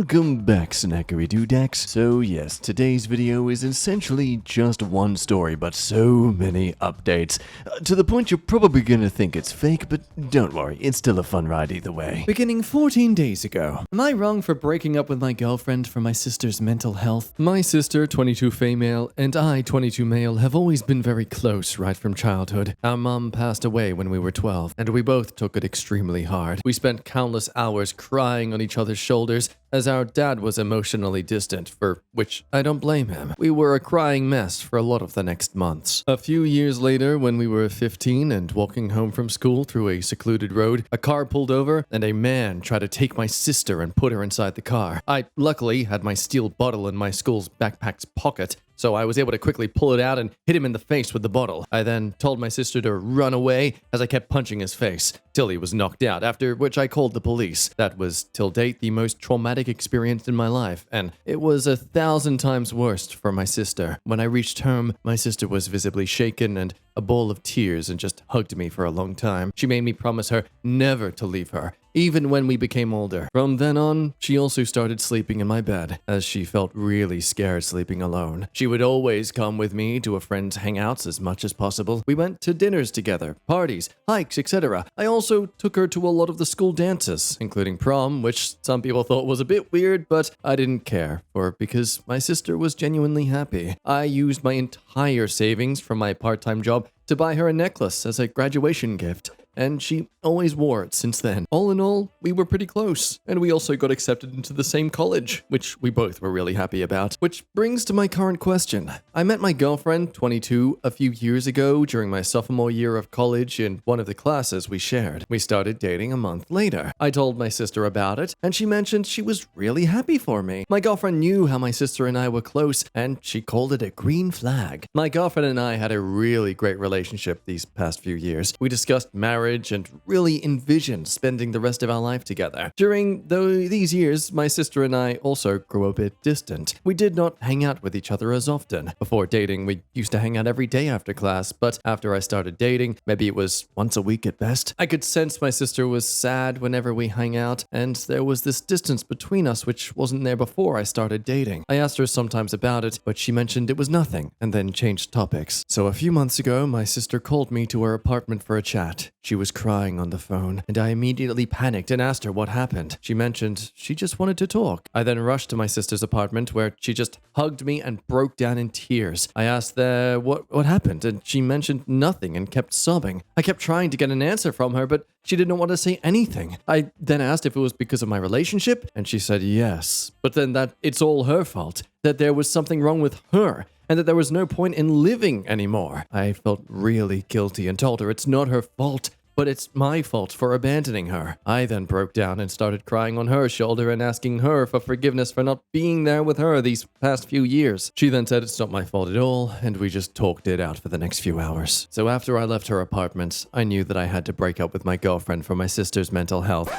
Welcome back, Snackery Doodax. So yes, today's video is essentially just one story, but so many updates. To the point you're probably gonna think it's fake, but don't worry, it's still a fun ride either way. Beginning 14 days ago. Am I wrong for breaking up with my girlfriend for my sister's mental health? My sister, 22 female, and I, 22 male, have always been very close right from childhood. Our mom passed away when we were 12, and we both took it extremely hard. We spent countless hours crying on each other's shoulders, as our dad was emotionally distant, for which I don't blame him. We were a crying mess for a lot of the next months. A few years later, when we were 15 and walking home from school through a secluded road, a car pulled over and a man tried to take my sister and put her inside the car. I luckily had my steel bottle in my school's backpack's pocket, so I was able to quickly pull it out and hit him in the face with the bottle. I then told my sister to run away as I kept punching his face till he was knocked out, after which I called the police. That was, till date, the most traumatic experience in my life, and it was 1,000 times worse for my sister. When I reached home, my sister was visibly shaken and a bowl of tears and just hugged me for a long time. She made me promise her never to leave her, even when we became older. From then on, she also started sleeping in my bed, as she felt really scared sleeping alone. She would always come with me to a friend's hangouts as much as possible. We went to dinners together, parties, hikes, etc. I also took her to a lot of the school dances, including prom, which some people thought was a bit weird, but I didn't care, because my sister was genuinely happy. I used my entire savings from my part-time job to buy her a necklace as a graduation gift, and she always wore it since then. All in all, we were pretty close, and we also got accepted into the same college, which we both were really happy about. Which brings to my current question. I met my girlfriend, 22, a few years ago during my sophomore year of college in one of the classes we shared. We started dating a month later. I told my sister about it, and she mentioned she was really happy for me. My girlfriend knew how my sister and I were close, and she called it a green flag. My girlfriend and I had a really great relationship these past few years. We discussed marriage and really envisioned spending the rest of our life together. During these years, my sister and I also grew a bit distant. We did not hang out with each other as often. Before dating, we used to hang out every day after class, but after I started dating, maybe it was once a week at best. I could sense my sister was sad whenever we hung out, and there was this distance between us which wasn't there before I started dating. I asked her sometimes about it, but she mentioned it was nothing, and then changed topics. So a few months ago, my sister called me to her apartment for a chat. She was crying on the phone, and I immediately panicked and asked her what happened. She mentioned she just wanted to talk. I then rushed to my sister's apartment, where she just hugged me and broke down in tears. I asked her what happened, and she mentioned nothing and kept sobbing. I kept trying to get an answer from her, but she didn't want to say anything. I then asked if it was because of my relationship, and she said yes. But then that it's all her fault, that there was something wrong with her, and that there was no point in living anymore. I felt really guilty and told her it's not her fault, but it's my fault for abandoning her. I then broke down and started crying on her shoulder and asking her for forgiveness for not being there with her these past few years. She then said it's not my fault at all, and we just talked it out for the next few hours. So after I left her apartment, I knew that I had to break up with my girlfriend for my sister's mental health.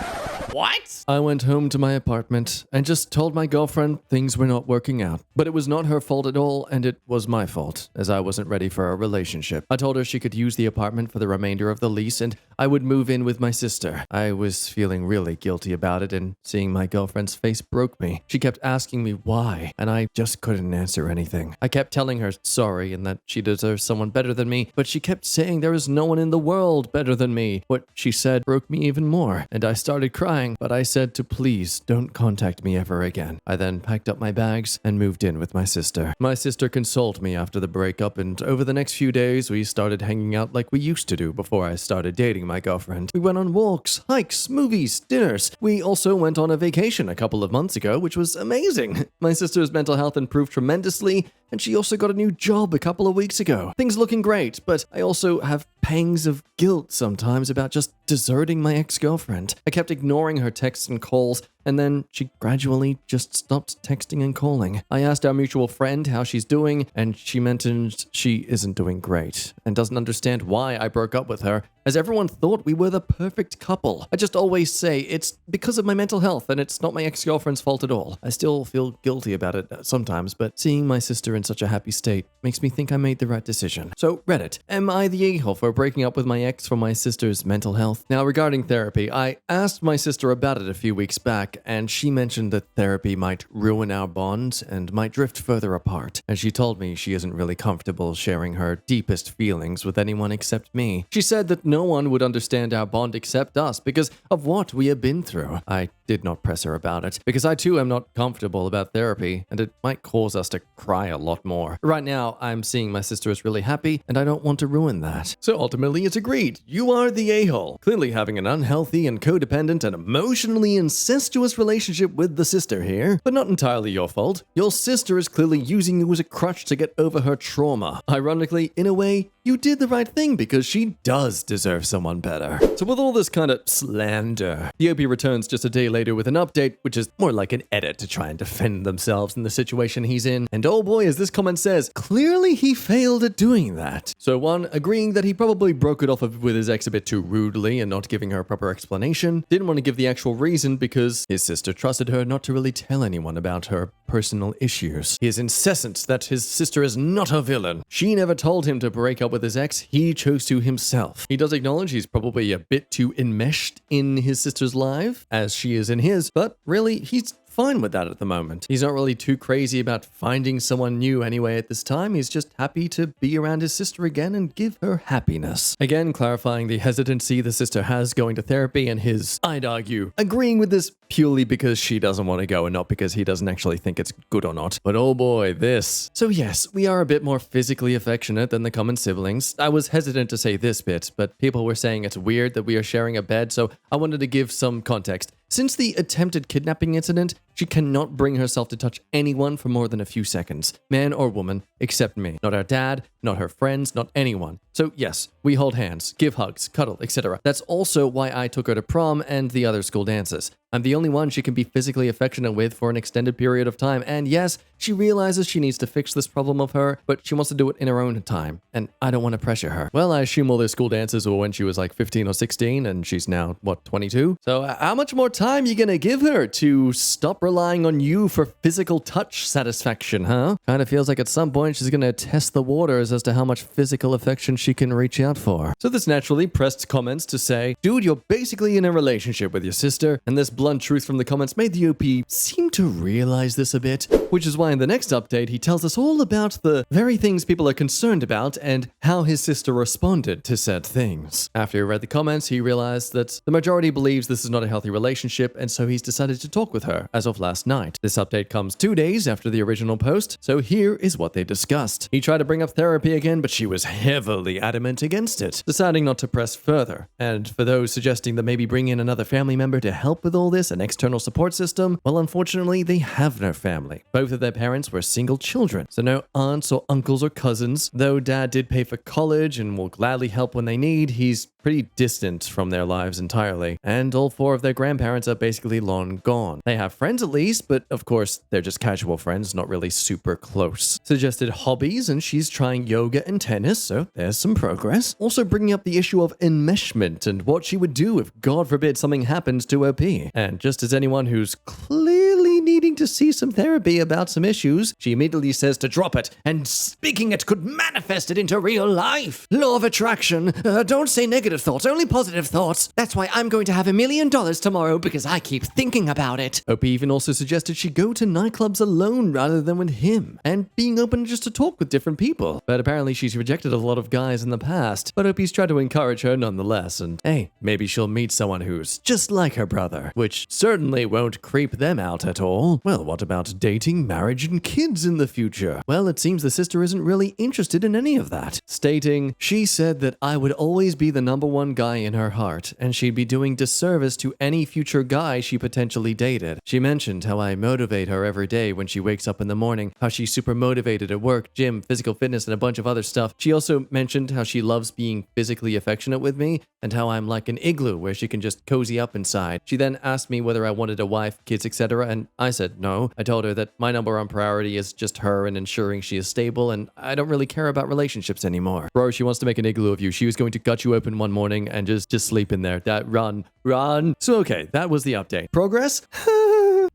What? I went home to my apartment and just told my girlfriend things were not working out. But it was not her fault at all, and it was my fault, as I wasn't ready for a relationship. I told her she could use the apartment for the remainder of the lease, and I would move in with my sister. I was feeling really guilty about it, and seeing my girlfriend's face broke me. She kept asking me why, and I just couldn't answer anything. I kept telling her sorry and that she deserves someone better than me, but she kept saying there is no one in the world better than me. What she said broke me even more, and I started crying, but I said to please don't contact me ever again. I then packed up my bags and moved in with my sister. My sister consoled me after the breakup, and over the next few days, we started hanging out like we used to do before I started dating my girlfriend. We went on walks, hikes, movies, dinners. We also went on a vacation a couple of months ago, which was amazing. My sister's mental health improved tremendously, and she also got a new job a couple of weeks ago. Things looking great, but I also have pangs of guilt sometimes about just deserting my ex-girlfriend. I kept ignoring her texts and calls, and then she gradually just stopped texting and calling. I asked our mutual friend how she's doing, and she mentioned she isn't doing great and doesn't understand why I broke up with her, as everyone thought we were the perfect couple. I just always say it's because of my mental health, and it's not my ex-girlfriend's fault at all. I still feel guilty about it sometimes, but seeing my sister in such a happy state makes me think I made the right decision. So, Reddit, am I the a-hole for breaking up with my ex for my sister's mental health? Now, regarding therapy, I asked my sister about it a few weeks back, and she mentioned that therapy might ruin our bond and might drift further apart, and she told me she isn't really comfortable sharing her deepest feelings with anyone except me. She said that no one would understand our bond except us because of what we have been through. I did not press her about it, because I too am not comfortable about therapy, and it might cause us to cry a lot more. Right now, I'm seeing my sister is really happy, and I don't want to ruin that. So ultimately, it's agreed. You are the a-hole. Clearly having an unhealthy and codependent and emotionally incestuous relationship with the sister here, but not entirely your fault. Your sister is clearly using you as a crutch to get over her trauma. Ironically, in a way, you did the right thing because she does deserve someone better. So with all this kind of slander, the OP returns just a day later with an update, which is more like an edit to try and defend themselves in the situation he's in. And oh boy, as this comment says, clearly he failed at doing that. So one, agreeing that he probably broke it off with his ex a bit too rudely and not giving her a proper explanation. Didn't want to give the actual reason because his sister trusted her not to really tell anyone about her personal issues. He is incessant that his sister is not a villain. She never told him to break up with his ex, he chose to himself. He does acknowledge he's probably a bit too enmeshed in his sister's life, as she is in his, but really, he's fine with that at the moment. He's not really too crazy about finding someone new anyway at this time. He's just happy to be around his sister again and give her happiness. Again, clarifying the hesitancy the sister has going to therapy and his, I'd argue, agreeing with this purely because she doesn't want to go and not because he doesn't actually think it's good or not. But oh boy, this. So yes, we are a bit more physically affectionate than the common siblings. I was hesitant to say this bit, but people were saying it's weird that we are sharing a bed, so I wanted to give some context. Since the attempted kidnapping incident, she cannot bring herself to touch anyone for more than a few seconds, man or woman, except me. Not our dad, not her friends, not anyone. So yes, we hold hands, give hugs, cuddle, etc. That's also why I took her to prom and the other school dances. I'm the only one she can be physically affectionate with for an extended period of time, and yes, she realizes she needs to fix this problem of her, but she wants to do it in her own time, and I don't want to pressure her. Well, I assume all those school dances were when she was like 15 or 16, and she's now, what, 22? So how much more time you gonna give her to stop relying on you for physical touch satisfaction, huh? Kinda feels like at some point she's gonna test the waters as to how much physical affection she can reach out for. So this naturally pressed comments to say, dude, you're basically in a relationship with your sister, and this blunt truth from the comments made the OP seem to realize this a bit, which is why in the next update he tells us all about the very things people are concerned about and how his sister responded to said things. After he read the comments, he realized that the majority believes this is not a healthy relationship, and so he's decided to talk with her as of last night. This update comes 2 days after the original post, so here is what they discussed. He tried to bring up therapy again, but she was heavily adamant against it, deciding not to press further. And for those suggesting that maybe bring in another family member to help with all this, an external support system, well, unfortunately, they have no family. Both of their parents were single children, so no aunts or uncles or cousins. Though dad did pay for college and will gladly help when they need, he's pretty distant from their lives entirely. And all 4 of their grandparents are basically long gone. They have friends at least, but of course, they're just casual friends, not really super close. Suggested hobbies, and she's trying yoga and tennis, so there's some progress. Also bringing up the issue of enmeshment and what she would do if, God forbid, something happens to OP. And just as anyone who's clearly needing to see some therapy about some issues, she immediately says to drop it, and speaking it could manifest it into real life. Law of attraction. Don't say negative thoughts, only positive thoughts. That's why I'm going to have $1 million tomorrow because I keep thinking about it. OP even also suggested she go to nightclubs alone rather than with him, and being open just to talk with different people. But apparently she's rejected a lot of guys in the past, but OP's tried to encourage her nonetheless, and hey, maybe she'll meet someone who's just like her brother, which certainly won't creep them out at all. Well, what about dating, marriage, and kids in the future? Well, it seems the sister isn't really interested in any of that, stating, she said that I would always be the #1 guy in her heart, and she'd be doing disservice to any future guy she potentially dated. She mentioned how I motivate her every day when she wakes up in the morning, how she's super motivated at work, gym, physical fitness, and a bunch of other stuff. She also mentioned how she loves being physically affectionate with me, and how I'm like an igloo where she can just cozy up inside. She then asked me whether I wanted a wife, kids, etc., and I said no. I told her that my #1 priority is just her and ensuring she is stable, and I don't really care about relationships anymore. Bro, she wants to make an igloo of you. She was going to gut you open one morning and just sleep in there. Run. So okay, that was the update. Progress?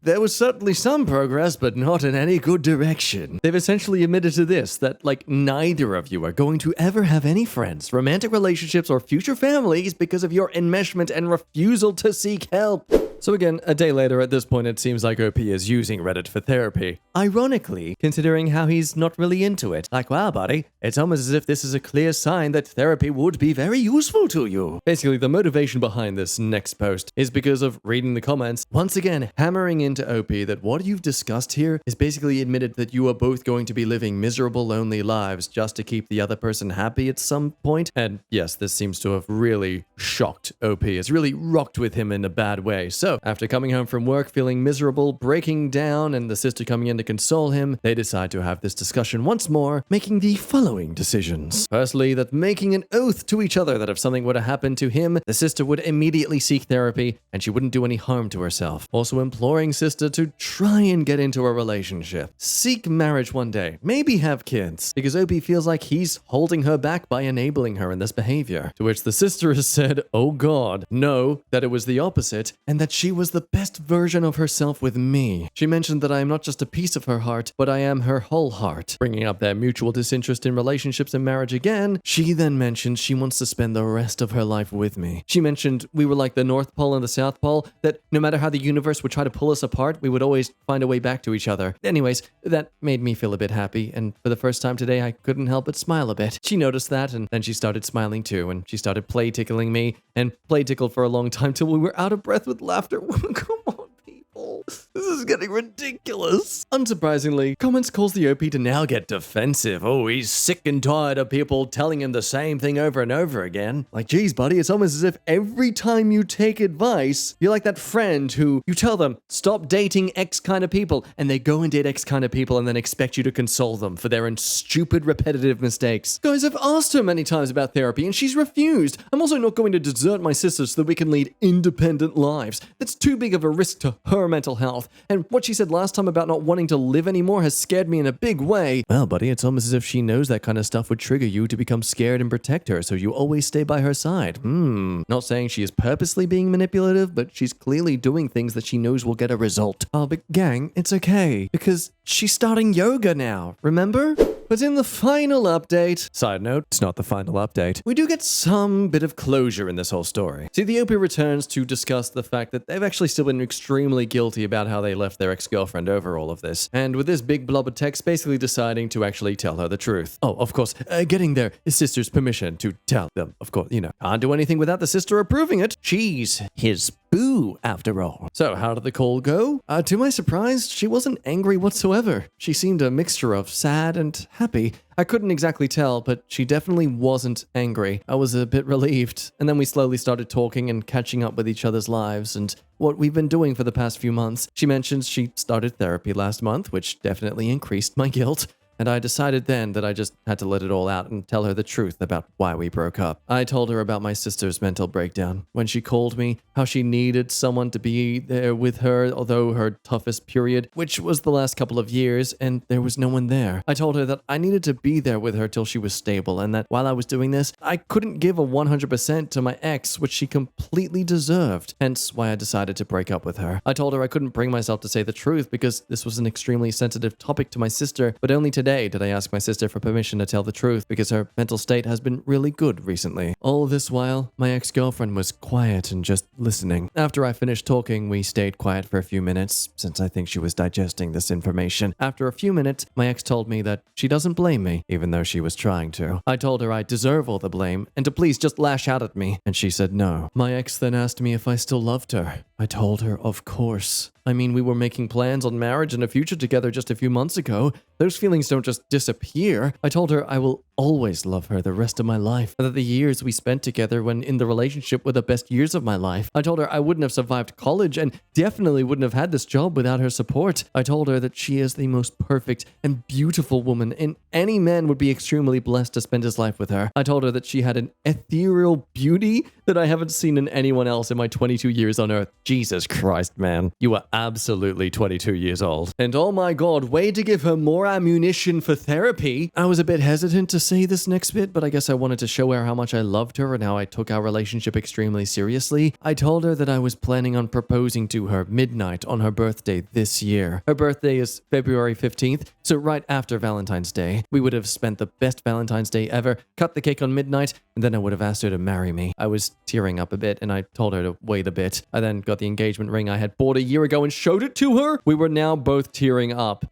there was certainly some progress, but not in any good direction. They've essentially admitted to this, that like neither of you are going to ever have any friends, romantic relationships, or future families because of your enmeshment and refusal to seek help. So again, a day later, at this point, it seems like OP is using Reddit for therapy. Ironically, considering how he's not really into it. Like, wow, buddy, it's almost as if this is a clear sign that therapy would be very useful to you. Basically, the motivation behind this next post is because of reading the comments, once again, hammering into OP that what you've discussed here is basically admitted that you are both going to be living miserable, lonely lives just to keep the other person happy at some point. And yes, this seems to have really shocked OP. It's really rocked with him in a bad way. So, after coming home from work feeling miserable, breaking down, and the sister coming in to console him, they decide to have this discussion once more, making the following decisions. Firstly, that making an oath to each other that if something were to happen to him, the sister would immediately seek therapy and she wouldn't do any harm to herself. Also imploring sister to try and get into a relationship. Seek marriage one day, maybe have kids, because OP feels like he's holding her back by enabling her in this behavior. To which the sister has said, oh god, no, that it was the opposite, and that she was the best version of herself with me. She mentioned that I am not just a piece of her heart, but I am her whole heart. Bringing up their mutual disinterest in relationships and marriage again, she then mentioned she wants to spend the rest of her life with me. She mentioned we were like the North Pole and the South Pole, that no matter how the universe would try to pull us apart, we would always find a way back to each other. Anyways, that made me feel a bit happy, and for the first time today, I couldn't help but smile a bit. She noticed that, and then she started smiling too, and she started play tickling me, and play tickled for a long time till we were out of breath with laughter. Come on, people. This is getting ridiculous. Unsurprisingly, comments calls the OP to now get defensive. Oh, he's sick and tired of people telling him the same thing over and over again. Like, geez, buddy, it's almost as if every time you take advice, you're like that friend who you tell them, stop dating X kind of people, and they go and date X kind of people and then expect you to console them for their stupid, repetitive mistakes. Guys, I've asked her many times about therapy and she's refused. I'm also not going to desert my sister so that we can lead independent lives. That's too big of a risk to her mental health. And what she said last time about not wanting to live anymore has scared me in a big way. Well, buddy, it's almost as if she knows that kind of stuff would trigger you to become scared and protect her, so you always stay by her side. Not saying she is purposely being manipulative, but she's clearly doing things that she knows will get a result. Oh, but gang, it's okay, because she's starting yoga now, remember? But in the final update, side note, it's not the final update, we do get some bit of closure in this whole story. See, the OP returns to discuss the fact that they've actually still been extremely guilty about how they left their ex-girlfriend over all of this. And with this big blob of text basically deciding to actually tell her the truth. Oh, of course, getting their sister's permission to tell them. Of course, can't do anything without the sister approving it. She's his boo, after all. So, how did the call go? To my surprise, she wasn't angry whatsoever. She seemed a mixture of sad and happy. I couldn't exactly tell, but she definitely wasn't angry. I was a bit relieved. And then we slowly started talking and catching up with each other's lives and what we've been doing for the past few months. She mentioned she started therapy last month, which definitely increased my guilt. And I decided then that I just had to let it all out and tell her the truth about why we broke up. I told her about my sister's mental breakdown. When she called me, how she needed someone to be there with her, although her toughest period, which was the last couple of years, and there was no one there. I told her that I needed to be there with her till she was stable, and that while I was doing this, I couldn't give a 100% to my ex, which she completely deserved, hence why I decided to break up with her. I told her I couldn't bring myself to say the truth because this was an extremely sensitive topic to my sister, but only today did I ask my sister for permission to tell the truth because her mental state has been really good recently. All this while, my ex-girlfriend was quiet and just listening. After I finished talking, we stayed quiet for a few minutes, since I think she was digesting this information. After a few minutes, my ex told me that she doesn't blame me, even though she was trying to. I told her I deserve all the blame, and to please just lash out at me, and she said no. My ex then asked me if I still loved her. I told her, of course. I mean, we were making plans on marriage and a future together just a few months ago. Those feelings don't just disappear. I told her I will always love her the rest of my life, and that the years we spent together when in the relationship were the best years of my life. I told her I wouldn't have survived college and definitely wouldn't have had this job without her support. I told her that she is the most perfect and beautiful woman, and any man would be extremely blessed to spend his life with her. I told her that she had an ethereal beauty that I haven't seen in anyone else in my 22 years on Earth. Jesus Christ, man. You are absolutely 22 years old. And oh my god, way to give her more ammunition for therapy. I was a bit hesitant to say this next bit, but I guess I wanted to show her how much I loved her and how I took our relationship extremely seriously. I told her that I was planning on proposing to her midnight on her birthday this year. Her birthday is February 15th, so right after Valentine's Day. We would have spent the best Valentine's Day ever, cut the cake on midnight, and then I would have asked her to marry me. I was tearing up a bit, and I told her to wait a bit. I then got the engagement ring I had bought a year ago and showed it to her. We were now both tearing up.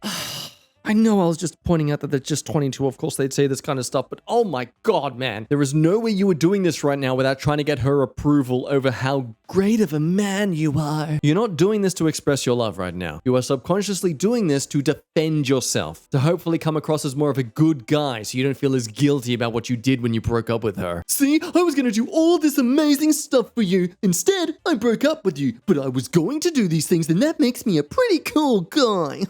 I know I was just pointing out that they're just 22. Of course, they'd say this kind of stuff, but oh my god, man. There is no way you were doing this right now without trying to get her approval over how great of a man you are. You're not doing this to express your love right now. You are subconsciously doing this to defend yourself, to hopefully come across as more of a good guy so you don't feel as guilty about what you did when you broke up with her. See, I was going to do all this amazing stuff for you. Instead, I broke up with you, but I was going to do these things, and that makes me a pretty cool guy.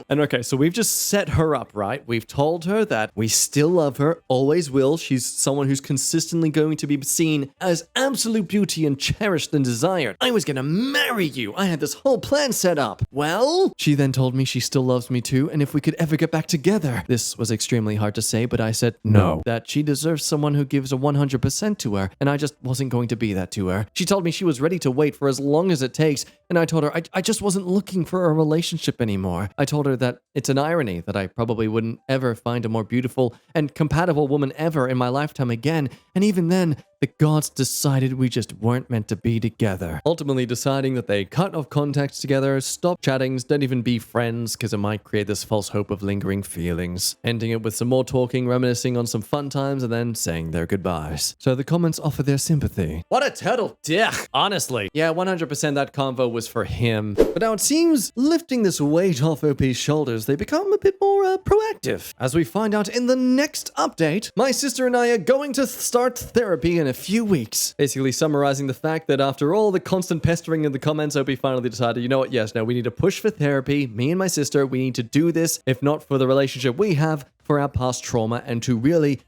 And okay, so we've just set her up, right? We've told her that we still love her, always will. She's someone who's consistently going to be seen as absolute beauty and cherished and desired. I was gonna marry you. I had this whole plan set up. Well, she then told me she still loves me too, and if we could ever get back together. This was extremely hard to say, but I said no. That she deserves someone who gives a 100% to her, and I just wasn't going to be that to her. She told me she was ready to wait for as long as it takes, and I told her I just wasn't looking for a relationship anymore. I told her that it's an irony that I probably wouldn't ever find a more beautiful and compatible woman ever in my lifetime again, and even then, the gods decided we just weren't meant to be together. Ultimately deciding that they cut off contact together, stop chattings, don't even be friends because it might create this false hope of lingering feelings. Ending it with some more talking, reminiscing on some fun times, and then saying their goodbyes. So the comments offer their sympathy. What a turtle dick, honestly. Yeah, 100% that convo was for him. But now it seems lifting this weight off OP's shoulders, they become a bit more proactive. As we find out in the next update, my sister and I are going to start therapy in a few weeks. Basically summarizing the fact that after all the constant pestering in the comments, OP finally decided, you know what, yes, no, we need to push for therapy. Me and my sister, we need to do this, if not for the relationship we have, for our past trauma, and to really,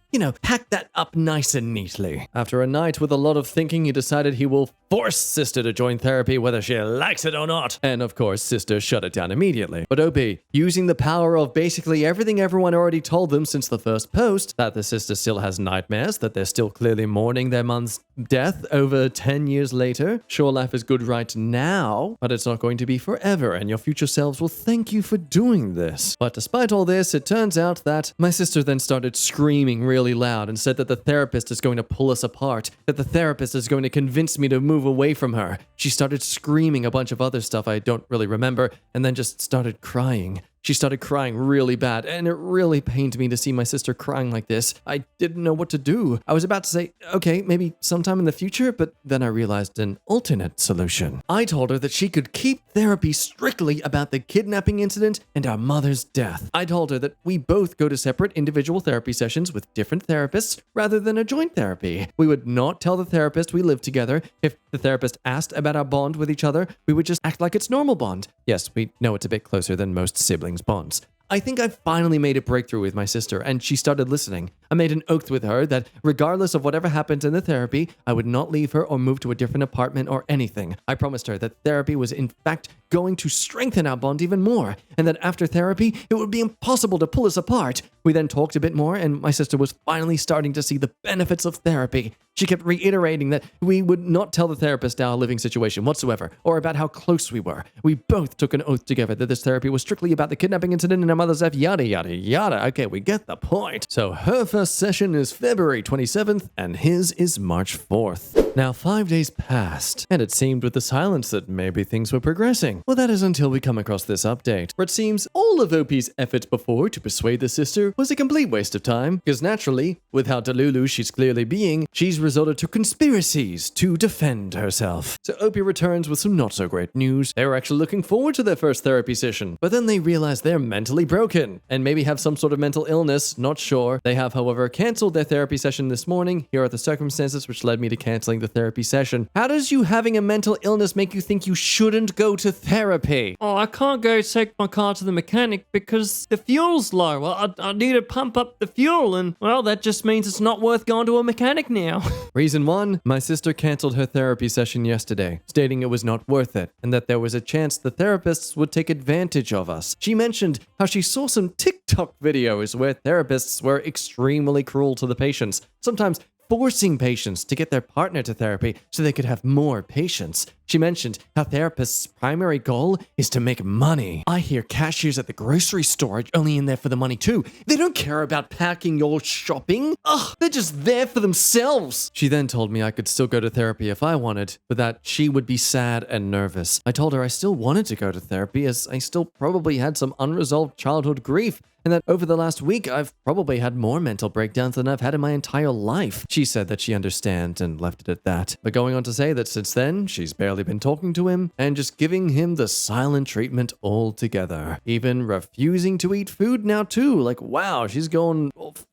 pack that up nice and neatly. After a night with a lot of thinking, he decided he will force sister to join therapy whether she likes it or not. And of course, sister shut it down immediately. But OP, using the power of basically everything everyone already told them since the first post, that the sister still has nightmares, that they're still clearly mourning their mom's death over 10 years later. Sure, life is good right now, but it's not going to be forever, and your future selves will thank you for doing this. But despite all this, it turns out that my sister then started screaming really loud and said that the therapist is going to pull us apart, that the therapist is going to convince me to move away from her. She started screaming a bunch of other stuff I don't really remember, and then just started crying. She started crying really bad, and it really pained me to see my sister crying like this. I didn't know what to do. I was about to say, okay, maybe sometime in the future, but then I realized an alternate solution. I told her that she could keep therapy strictly about the kidnapping incident and our mother's death. I told her that we both go to separate individual therapy sessions with different therapists rather than a joint therapy. We would not tell the therapist we lived together. If the therapist asked about our bond with each other, we would just act like it's normal bond. Yes, we know it's a bit closer than most siblings' bonds. I think I finally made a breakthrough with my sister, and she started listening. I made an oath with her that regardless of whatever happens in the therapy, I would not leave her or move to a different apartment or anything. I promised her that therapy was in fact going to strengthen our bond even more, and that after therapy, it would be impossible to pull us apart. We then talked a bit more, and my sister was finally starting to see the benefits of therapy. She kept reiterating that we would not tell the therapist our living situation whatsoever, or about how close we were. We both took an oath together that this therapy was strictly about the kidnapping incident and our mother's death, yada, yada, yada. Okay, we get the point. So her first session is February 27th, and his is March 4th. Now, 5 days passed, and it seemed with the silence that maybe things were progressing. Well, that is until we come across this update, where it seems all of OP's efforts before to persuade the sister was a complete waste of time, because naturally, with how delulu she's clearly being, she's resorted to conspiracies to defend herself. So OP returns with some not so great news. They were actually looking forward to their first therapy session, but then they realize they're mentally broken, and maybe have some sort of mental illness, not sure. They have, however, cancelled their therapy session this morning. Here are the circumstances which led me to cancelling the therapy session. How does you having a mental illness make you think you shouldn't go to therapy? Oh, I can't go take my car to the mechanic because the fuel's low. I need to pump up the fuel, and, well, that just means it's not worth going to a mechanic now. Reason 1, my sister cancelled her therapy session yesterday, stating it was not worth it, and that there was a chance the therapists would take advantage of us. She mentioned how she saw some TikTok TikTok videos where therapists were extremely cruel to the patients, sometimes forcing patients to get their partner to therapy so they could have more patients. She mentioned how therapists' primary goal is to make money. I hear cashiers at the grocery store are only in there for the money too. They don't care about packing your shopping. Ugh, they're just there for themselves. She then told me I could still go to therapy if I wanted, but that she would be sad and nervous. I told her I still wanted to go to therapy as I still probably had some unresolved childhood grief, and that over the last week, I've probably had more mental breakdowns than I've had in my entire life. She said that she understands and left it at that, but going on to say that since then, she's barely been talking to him and just giving him the silent treatment altogether. Even refusing to eat food now too. Like, wow, she's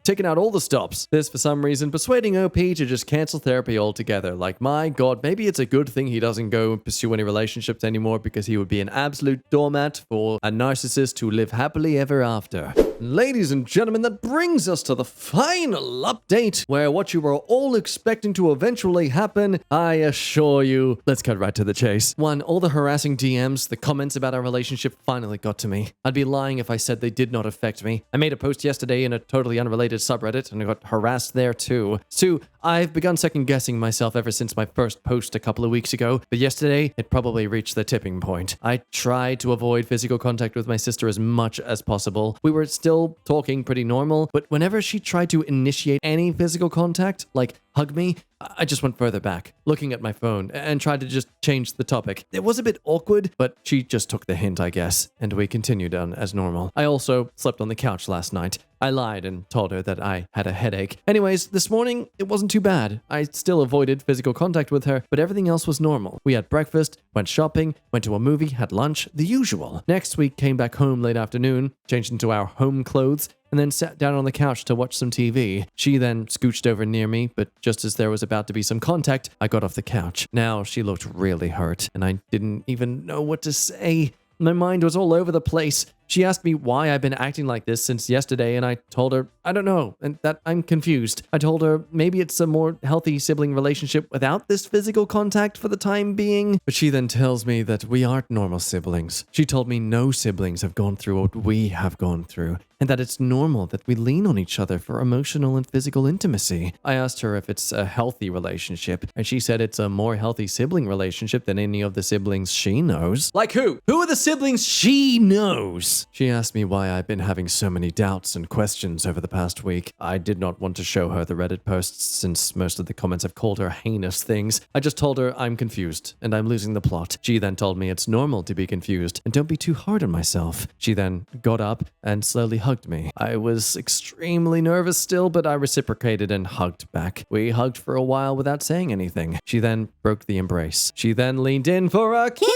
taking out all the stops. This, for some reason, persuading OP to just cancel therapy altogether. Like, my God, maybe it's a good thing he doesn't go pursue any relationships anymore, because he would be an absolute doormat for a narcissist to live happily ever after. Ladies and gentlemen, that brings us to the final update, where what you were all expecting to eventually happen, I assure you. Let's cut right to the chase. 1. All the harassing DMs, the comments about our relationship finally got to me. I'd be lying if I said they did not affect me. I made a post yesterday in a totally unrelated subreddit, and I got harassed there too. 2. I've begun second-guessing myself ever since my first post a couple of weeks ago, but yesterday, it probably reached the tipping point. I tried to avoid physical contact with my sister as much as possible. We were still talking pretty normal, but whenever she tried to initiate any physical contact, like hug me, I just went further back, looking at my phone, and tried to just change the topic. It was a bit awkward, but she just took the hint, I guess, and we continued on as normal. I also slept on the couch last night. I lied and told her that I had a headache. Anyways, this morning, it wasn't too bad. I still avoided physical contact with her, but everything else was normal. We had breakfast, went shopping, went to a movie, had lunch, the usual. Next week, came back home late afternoon, changed into our home clothes, and then sat down on the couch to watch some TV. She then scooched over near me, but just as there was about to be some contact, I got off the couch. Now she looked really hurt, and I didn't even know what to say. My mind was all over the place. She asked me why I've been acting like this since yesterday, and I told her, I don't know, and that I'm confused. I told her maybe it's a more healthy sibling relationship without this physical contact for the time being. But she then tells me that we aren't normal siblings. She told me no siblings have gone through what we have gone through, and that it's normal that we lean on each other for emotional and physical intimacy. I asked her if it's a healthy relationship, and she said it's a more healthy sibling relationship than any of the siblings she knows. Like who? Who are the siblings she knows? She asked me why I've been having so many doubts and questions over the past week. I did not want to show her the Reddit posts since most of the comments have called her heinous things. I just told her I'm confused and I'm losing the plot. She then told me it's normal to be confused and don't be too hard on myself. She then got up and slowly hugged me. I was extremely nervous still, but I reciprocated and hugged back. We hugged for a while without saying anything. She then broke the embrace. She then leaned in for a kiss,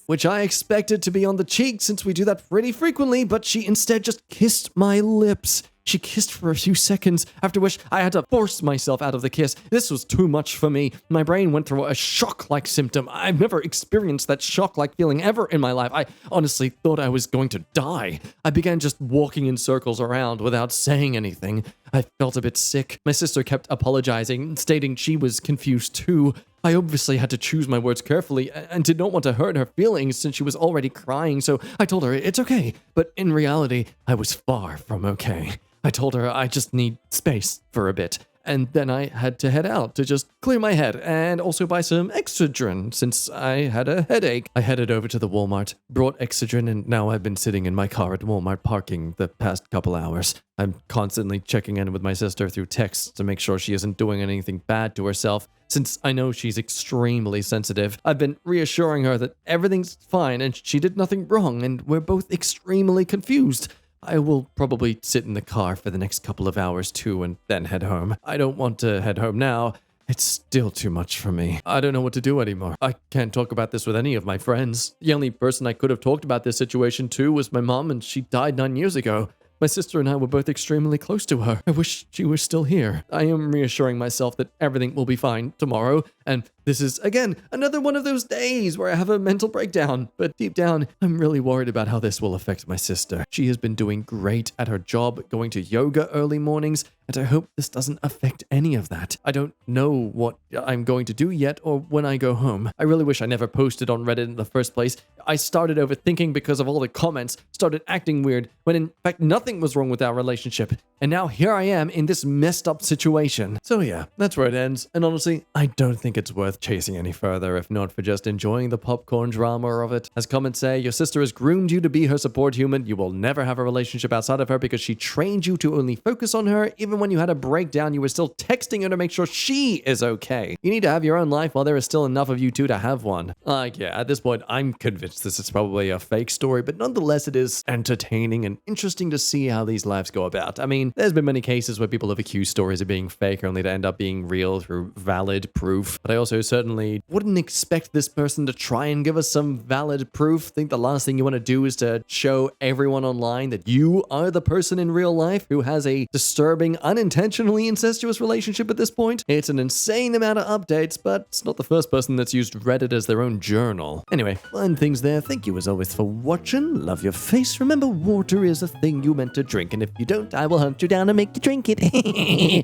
which I expected to be on the cheek since we do that pretty frequently, but she instead just kissed my lips. She kissed for a few seconds, after which I had to force myself out of the kiss. This was too much for me. My brain went through a shock-like symptom. I've never experienced that shock-like feeling ever in my life. I honestly thought I was going to die. I began just walking in circles around without saying anything. I felt a bit sick. My sister kept apologizing, stating she was confused too. I obviously had to choose my words carefully and did not want to hurt her feelings since she was already crying, so I told her it's okay. But in reality, I was far from okay. I told her I just need space for a bit. And then I had to head out to just clear my head and also buy some Excedrin since I had a headache. I headed over to the Walmart, brought Excedrin, and now I've been sitting in my car at Walmart parking the past couple hours. I'm constantly checking in with my sister through texts to make sure she isn't doing anything bad to herself, since I know she's extremely sensitive. I've been reassuring her that everything's fine and she did nothing wrong, and we're both extremely confused. I will probably sit in the car for the next couple of hours too and then head home. I don't want to head home now. It's still too much for me. I don't know what to do anymore. I can't talk about this with any of my friends. The only person I could have talked about this situation to was my mom, and she died 9 years ago. My sister and I were both extremely close to her. I wish she were still here. I am reassuring myself that everything will be fine tomorrow, and This is, again, another one of those days where I have a mental breakdown. But deep down, I'm really worried about how this will affect my sister. She has been doing great at her job, going to yoga early mornings, and I hope this doesn't affect any of that. I don't know what I'm going to do yet or when I go home. I really wish I never posted on Reddit in the first place. I started overthinking because of all the comments, started acting weird, when in fact nothing was wrong with our relationship. And now here I am in this messed up situation. So yeah, that's where it ends. And honestly, I don't think it's worth chasing any further, if not for just enjoying the popcorn drama of it. As comments say, your sister has groomed you to be her support human. You will never have a relationship outside of her because she trained you to only focus on her. Even when you had a breakdown, you were still texting her to make sure she is okay. You need to have your own life while there is still enough of you two to have one. Yeah, at this point, I'm convinced this is probably a fake story, but nonetheless, it is entertaining and interesting to see how these lives go about. I mean, there's been many cases where people have accused stories of being fake only to end up being real through valid proof, but I also certainly wouldn't expect this person to try and give us some valid proof. I think the last thing you want to do is to show everyone online that you are the person in real life who has a disturbing, unintentionally incestuous relationship at this point. It's an insane amount of updates, but it's not the first person that's used Reddit as their own journal. Anyway, fun things there. Thank you as always for watching. Love your face. Remember, water is a thing you meant to drink, and if you don't, I will hunt you down and make you drink it.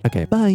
Okay, bye.